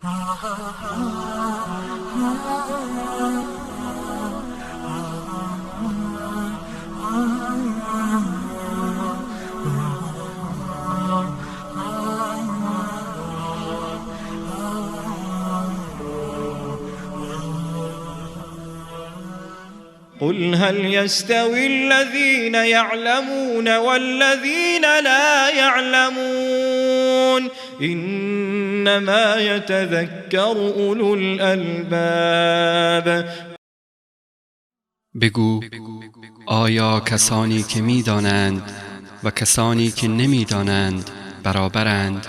قل هل يستوي الذين يعلمون والذين لا يعلمون إنما يتذكر أولو الألباب. بگو آیا کسانی که می‌دانند و کسانی که نمی‌دانند برابرند؟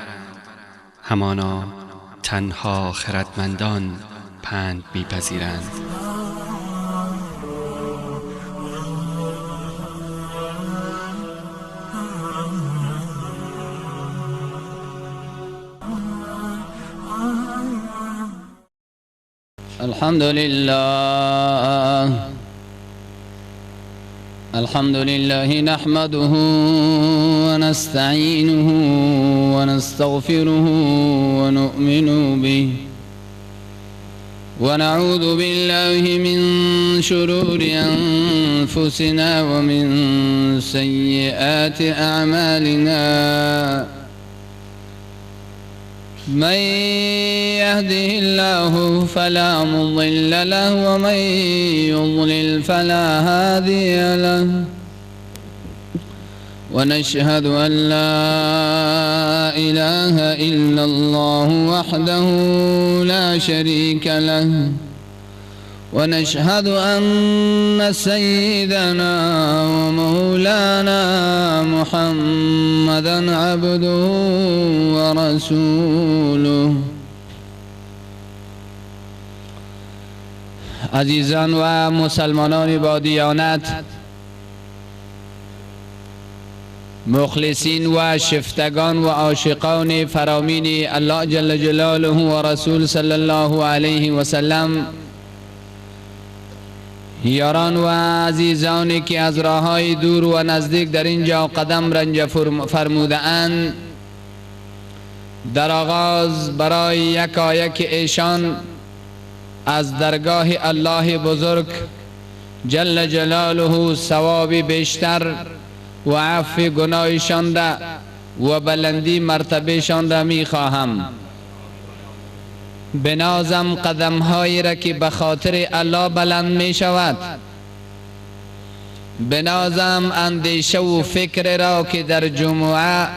همانا تنها خردمندان پند می‌پذیرند. الحمد لله نحمده ونستعينه ونستغفره ونؤمن به ونعوذ بالله من شرور أنفسنا ومن سيئات أعمالنا. من يهده الله فلا مضل له ومن يضلل فلا هادي له. ونشهد أن لا إله إلا الله وحده لا شريك له. ونشهد أن سيدنا ومولانا محمدا عبده ورسوله. عزیزان و مسلمانان با دیانت، مخلصین و شفتگان و عاشقان فرامین الله جل جلاله و رسول صلی الله علیه و سلم، یاران و عزیزانی که از راههای دور و نزدیک در اینجا قدم رنج فرموده اند، در آغاز برای یکایک ایشان از درگاه الله بزرگ جل جلاله ثواب بیشتر و عفو گناهشان را و بلندی مرتبهشان را می خواهم. بنازم قدمهایی را که به خاطر الله بلند می شود. بنازم اندیشه و فکر را که در جمعه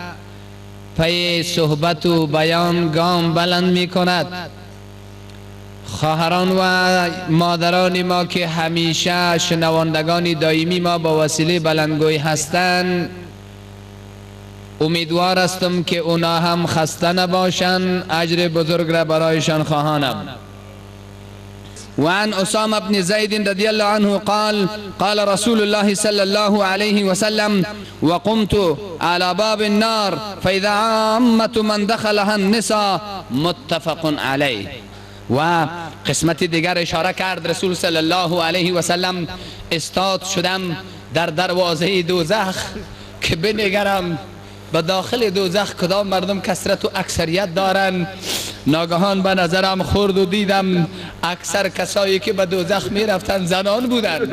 پی صحبت و بیان گام بلند می کند. خواهران و مادران ما که همیشه شنوندگان دائمی ما با وسیله بلندگوی هستند، امیدوار هستم که اونا هم خسته نباشند. اجر بزرگ را برایشان خواهانم. وعن أسامة بن زيد رضي الله عنه قال رسول الله صلى الله عليه وسلم: وقمت على باب النار فإذا عامة من دخلها النساء. متفق عليه. و قسمت دیگر اشاره کرد رسول صلی الله علیه و سلم: استاد شدم در دروازه دوزخ که بنگرم به داخل دوزخ کدام مردم کثرت و اکثریت دارن. ناگهان به نظرم خورد و دیدم اکثر کسایی که به دوزخ می رفتن زنان بودن.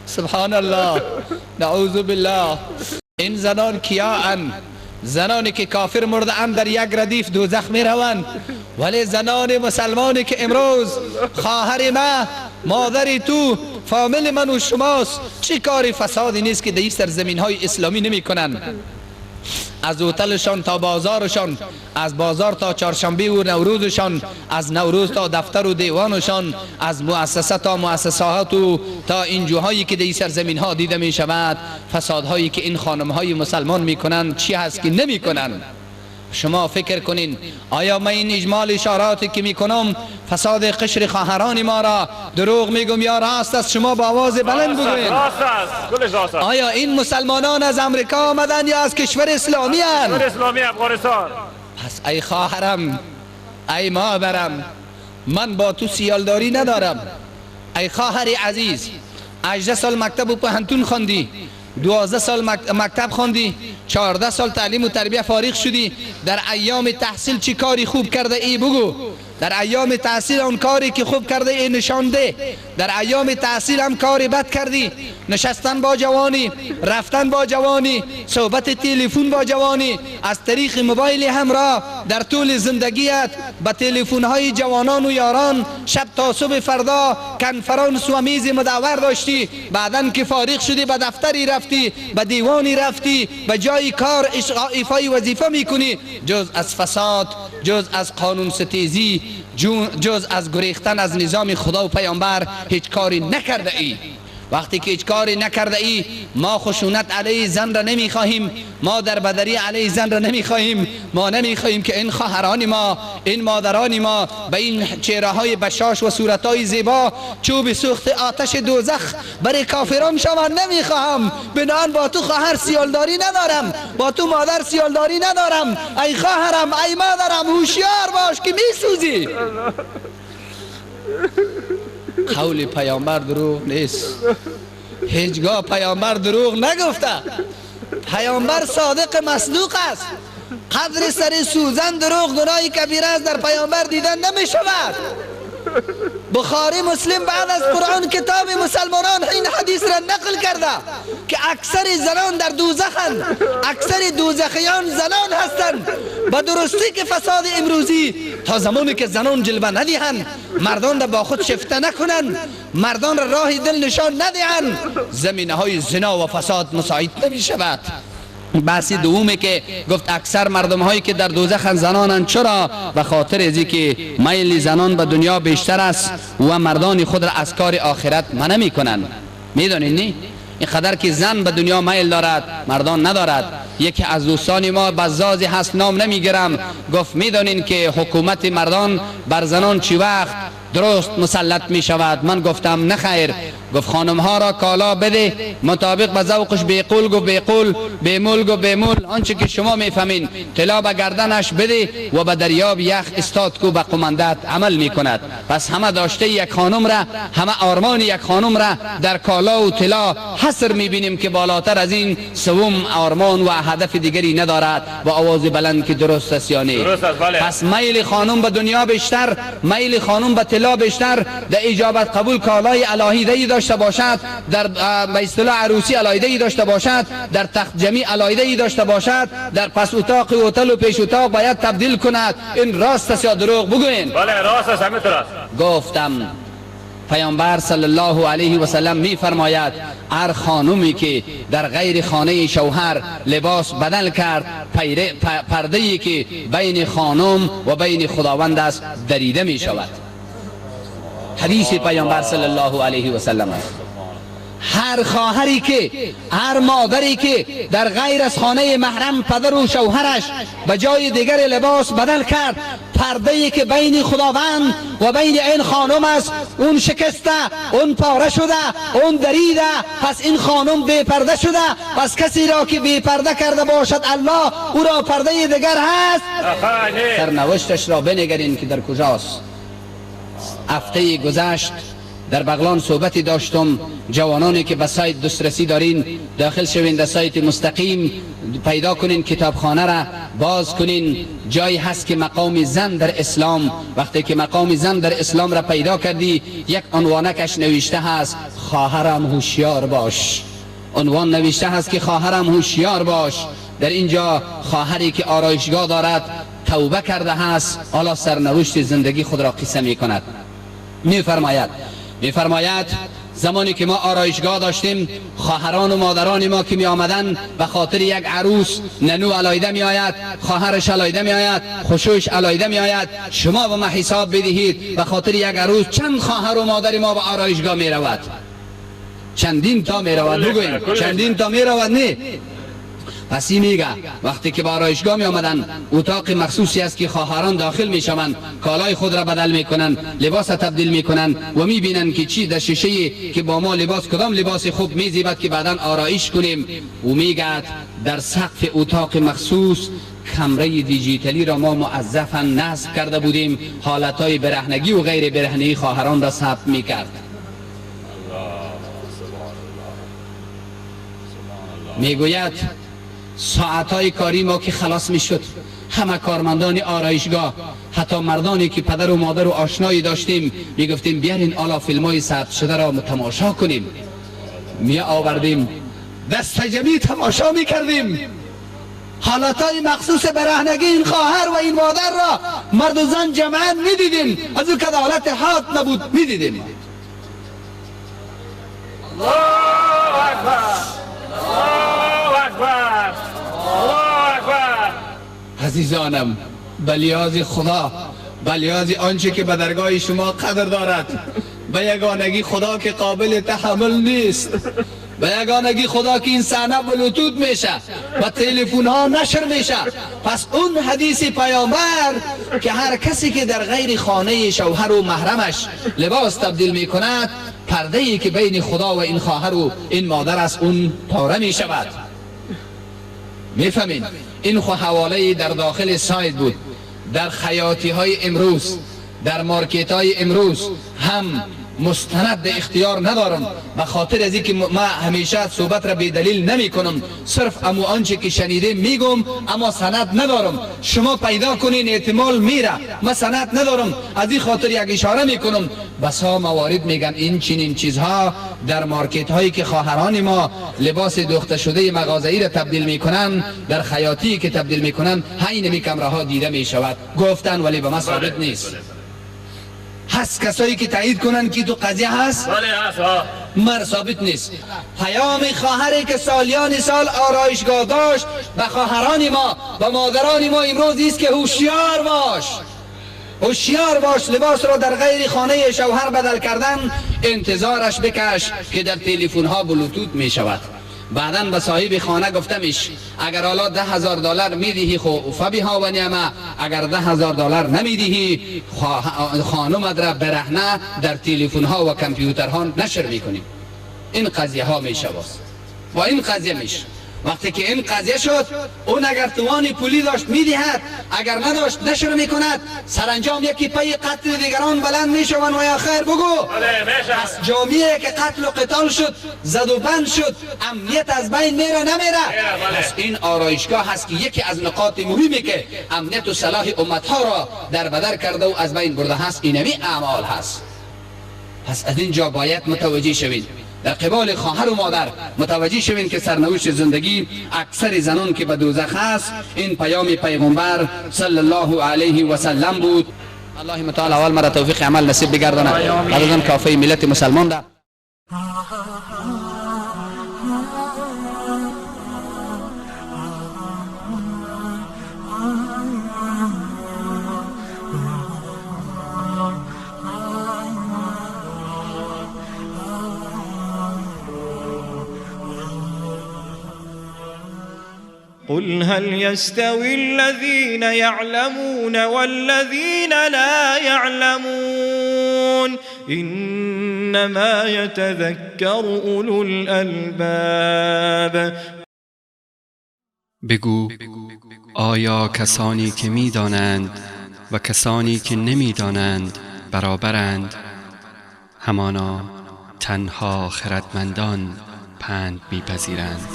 سبحان الله، نعوذ بالله. این زنان کیاان؟ زنانی که کافر مرده اند در یک ردیف دوزخ می روند، ولی زنان مسلمانی که امروز خواهر ما، مادری تو، فامیل من و شماست، چی کاری فسادی نیست که در این سرزمین های اسلامی نمی کنند. از هتلشان تا بازارشان، از بازار تا چهارشنبه و نوروزشان، از نوروز تا دفتر و دیوانشان، از مؤسسه تا مؤسسات و تا این جاهایی که در این سرزمین ها دیده می شود، فسادهایی که این خانم های مسلمان می کنند چی هست که نمی کنند؟ شما فکر کنین آیا من این اجمال اشاراتی که می کنم فساد قشر خواهران ما را دروغ میگم یا راست است؟ شما با آواز بلند بگوین. راست است. آیا این مسلمانان از امریکا آمدن یا از کشور اسلامی هستند؟ کشور اسلامی افغانستان. پس ای خواهرم، ای مادرم، من با تو سیالداری ندارم. ای خواهر عزیز، 18 سال مکتب و پوهنتون خواندی، 12 سال مکتب خوندی، 14 سال تعلیم و تربیه فارغ شدی، در ایام تحصیل چی کاری خوب کرده ای بگو. در ایام تحصیل اون کاری که خوب کرده ای نشان ده. در ایام تحصیل هم کاری بد کردی، نشستن با جوانی، رفتن با جوانی، صحبت تلفن با جوانی، از طریق موبایل همراه در طول زندگیت با تلفن های جوانان و یاران شب تا صبح فردا کنفرانس و میز مدور داشتی، بعدن که فارغ شدی به دفتری رفتی، به دیوانی رفتی، به جای کار ایفای وظیفه میکنی. جز از فساد، جز از قانون ستیزی، جز از گریختن از نظام خدا و پیامبر هیچ کاری نکرده ای. وقتی که هیچ کاری نکرده ای، ما خشونت علیه زن را نمیخواهیم، ما در بدری علیه زن را نمیخواهیم، ما نمیخواهیم که این خواهران ما، این مادران ما به این چهره های بشاش و صورت های زیبا چوب سوخت آتش دوزخ برای کافران شوند. نمیخواهم. بنان با تو خواهر سیالداری ندارم، با تو مادر سیالداری ندارم. ای خواهرم، ای مادرم، هوشیار باش که میسوزی. قول پیامبر دروغ نیست، هیچگاه پیامبر دروغ نگفته. پیامبر صادق مصدوق است. قدر سر سوزن دروغ گناه کبیره است، در پیامبر دیدن نمی شود. بخاری مسلم بعد از قرآن کتاب مسلمانان این حدیث را نقل کرده که اکثر زنان در دوزخند، اکثر دوزخیان زنان هستند. با درستی که فساد امروزی تا زمانی که زنان جلوه ندهند، مردان را با خود شفته نکنند، مردان را راه دل نشان ندهند، زمینه های زنا و فساد مساعد نمی شود. بحث دومی که گفت اکثر مردم هایی که در دوزخ زنانند. چرا؟ به خاطر ازی که میل زنان به دنیا بیشتر است و مردان خود را از کار آخرت منع میکنند. میدونید نی؟ اینقدر که زن به دنیا میل دارد، مردان ندارد. یکی از دوستان ما بزازی هست، نام نمیگیرم، گفت میدونین که حکومت مردان بر زنان چی وقت درست مسلط می شود؟ من گفتم نخیر. گفت خانم ها را کالا بده مطابق به ذوقش، بیقول گو بیقول، بیمول گو بیمول، آنچه که شما میفهمین. طلا به گردنش بده و به دریاب یخ استاد کو به قماندت عمل می کند. پس همه داشته یک خانم را، همه آرمان یک خانم را در کالا و طلا حصر می بینیم که بالاتر از این سوم آرمان و هدف دیگری ندارد. با آواز بلند که درست است یا نه؟ پس میل خانم به دنیا بیشتر، میل خانم به طلا بیشتر، در اجابت قبول کالای الهی داشته باشد، در به اصطلاح عروسی علایده داشته باشد، در تخت جمی علایده داشته باشد، در پس اتاق و هتل و پیش اتاق باید تبدیل کند. این راست است یا دروغ؟ بگوین. بله راست است، همینطور است. گفتم پیامبر صلی الله علیه و سلم می فرماید هر خانومی که در غیر خانه شوهر لباس بدل کرد، پرده ای که بین خانم و بین خداوند است دریده می شود. حدیث پیامبر صلی الله علیه و سلم است. هر خواهری که، هر مادری که در غیر از خانه محرم پدر و شوهرش به جای دیگر لباس بدل کرد، پرده‌ای که بین خداوند و بین این خانم است اون شکسته، اون پاره شده، اون دریده، پس این خانم بی پرده شده. پس کسی را که بی پرده کرده باشد الله او را پرده دیگر هست. سرنوشتش را بنگرین که در کجاست. هفته گذشت در بغلان صحبتی داشتم. جوانانی که به سایت دسترسی دارین داخل شوین، در سایت مستقیم پیدا کنین، کتابخانه را باز کنین. جایی هست که مقام زن در اسلام، وقتی که مقام زن در اسلام را پیدا کردی یک عنوانکش نوشته هست خواهرم هوشیار باش. عنوان نوشته هست که خواهرم هوشیار باش. در اینجا خواهری که آرایشگاه دارد توبه کرده هست، حالا سرنوشت زندگی خود را قصه می کند. میفرماید زمانی که ما آرایشگاه داشتیم، خواهران و مادران ما که می آمدن به خاطر یک عروس ننو علایده می آید، خواهرش علایده می آید، خشوش علایده می آید. شما به ما حساب بدهید به خاطر یک عروس چند خواهر و مادر ما به آرایشگاه می رود؟ چندین تا می رود؟ بگوین چندین تا می رود؟ نه. پس این میگه وقتی که با آرایشگاه می آمدن، اتاق مخصوصی است که خواهران داخل می شوند، کالای خود را بدل می کنند، لباس تبدیل می کنند و می بینند که چی در شیشه که با ما لباس، کدام لباس خوب می زیبد که بعدا آرایش کنیم. و میگه در سقف اتاق مخصوص کمره دیجیتالی را ما موظفاً نصب کرده بودیم، حالتهای برهنگی و غیر برهنگی خواهران را ثبت می کرد. میگوید ساعتهای کاری ما که خلاص میشد، همه کارمندان آرایشگاه، حتی مردانی که پدر و مادر و آشنایی داشتیم، میگفتیم بیارین آلا فیلمای ثبت شده را تماشا کنیم. می آوردیم دست جمعی تماشا میکردیم. حالتهای مخصوص برهنگی این خواهر و این مادر را مرد و زن جمعا میدیدیم. از او که حالت حاد نبود میدیدیم. الله اکبر، الله اکبر، الله اکبر. عزیزانم، بلیاز خدا، بلیاز آنچه که به درگاه شما قدر دارد، به یگانگی خدا که قابل تحمل نیست، به یگانگی خدا که این صحنه بلوتوت میشه و تلفن ها نشر میشه. پس اون حدیث پیامبر که هر کسی که در غیر خانه شوهر و محرمش لباس تبدیل میکند، پرده ای که بین خدا و این خواهر و این مادر است اون پاره میشود. میفهمین؟ این خو حواله در داخل سایت بود. در خیاطی های امروز، در مارکت های امروز هم مستند اختیار ندارم، به خاطر از اینکه ما همیشه صحبت را به دلیل نمی کنم، صرف امو آنچه که شنیده میگم، اما سند ندارم. شما پیدا کنین احتمال میره، من سند ندارم، از این خاطر یک اشاره میکنم. بسا موارد میگن این چنین چیزها در مارکت هایی که خواهران ما لباس دوخته شده مغازه‌ای را تبدیل میکنن، در خیاطی که تبدیل میکنن، همین می کمره ها دیده میشود. گفتن ولی به ما ثابت نیست. هست کسایی که تایید کنن که تو قضیه هست؟ بله هست ها. مر ثابت نیست. پیام خواهری که سالیان سال آرایشگاه داشت و خواهران ما و مادران ما امروز است که هوشیار باش، هوشیار باش. لباس را در غیر خانه شوهر بدل کردن، انتظارش بکش که در تلفن ها بلوتوت می شود. بعداً به صاحب خانه گفتمش اگر حالا $10,000 میدهی خو فبها و نعمه، اگر $10,000 نمیدهی خانمت را برهنه در تلفن ها و کامپیوتر ها نشر میکنیم. این قضیه ها میشه و این قضیه میشه. وقتی که این قضیه شد، اون اگر توان پولی داشت میدهد، اگر نداشت نشر میکند. سرانجام یکی پی قتل دیگران بلند میشوند و یا خیر بگو. از جامعه که قتل و قتال شد، زد و بند شد، امنیت از بین میره نمیره. پس این آرایشگاه هست که یکی از نقاط مهمی که امنیت و صلاح امتها را در بدر کرده و از بین برده هست، اینمی اعمال هست. پس از اینجا باید متوجه شوید، در قبال خواهر و مادر متوجه شوین که سرنوشت زندگی اکثر زنان که به دوزخ است، این پیام پیغمبر صلی الله علیه و سلم بود. الله متعال اول مرا توفیق عمل نصیب بگرداند. بعد از آن کافه ملت مسلمان ده. قل هل يستوي الذين يعلمون والذين لا يعلمون إنما يتذكر أولو الألباب. بگو آیا کسانی که می‌دانند و کسانی که نمی‌دانند برابرند؟ همانا تنها خردمندان پند می‌پذیرند.